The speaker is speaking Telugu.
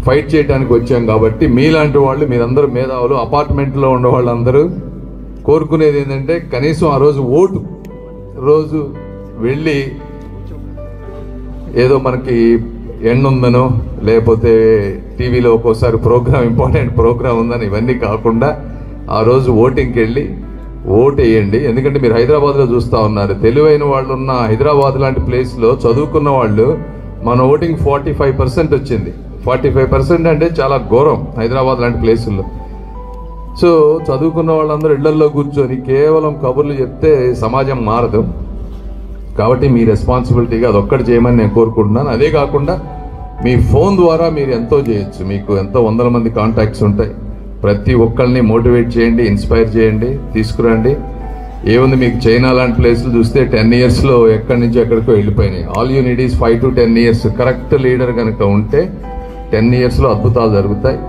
ఫైట్ చేయడానికి వచ్చాం కాబట్టి మీలాంటి వాళ్ళు, మీరందరూ మేధావులు, అపార్ట్మెంట్లో ఉండే వాళ్ళందరూ కోరుకునేది ఏంటంటే కనీసం ఆ రోజు ఓటు రోజు వెళ్ళి ఏదో మనకి ఎండ్ ఉందనో లేకపోతే టీవీలో ఒక్కోసారి ప్రోగ్రామ్, ఇంపార్టెంట్ ప్రోగ్రామ్ ఉందని ఇవన్నీ కాకుండా ఆ రోజు ఓటింగ్కి వెళ్ళి ఓటు వేయండి. ఎందుకంటే మీరు హైదరాబాద్లో చూస్తూ ఉన్నారు, తెలివైన వాళ్ళు ఉన్న హైదరాబాద్ లాంటి ప్లేస్లో చదువుకున్న వాళ్ళు మన ఓటింగ్ 45% వచ్చింది. 45% అంటే చాలా ఘోరం హైదరాబాద్ లాంటి ప్లేసుల్లో. సో చదువుకున్న వాళ్ళందరూ ఇళ్లల్లో కూర్చొని కేవలం కబుర్లు చెప్తే సమాజం మారదు. కాబట్టి మీ రెస్పాన్సిబిలిటీగా అదొక్కటి చేయమని నేను కోరుకుంటున్నాను. అదే కాకుండా మీ ఫోన్ ద్వారా మీరు ఎంతో చేయొచ్చు. మీకు ఎంతో వందల మంది కాంటాక్ట్స్ ఉంటాయి. ప్రతి ఒక్కరిని మోటివేట్ చేయండి, ఇన్స్పైర్ చేయండి, తీసుకురండి. ఏముంది, మీకు చైనా లాంటి ప్లేసులు చూస్తే 10 yearsలో ఎక్కడి నుంచి ఎక్కడికో వెళ్ళిపోయినాయి. All you need is 5 to 10 years. Correct leader కనుక ఉంటే 10 yearsలో అద్భుతాలు జరుగుతాయి.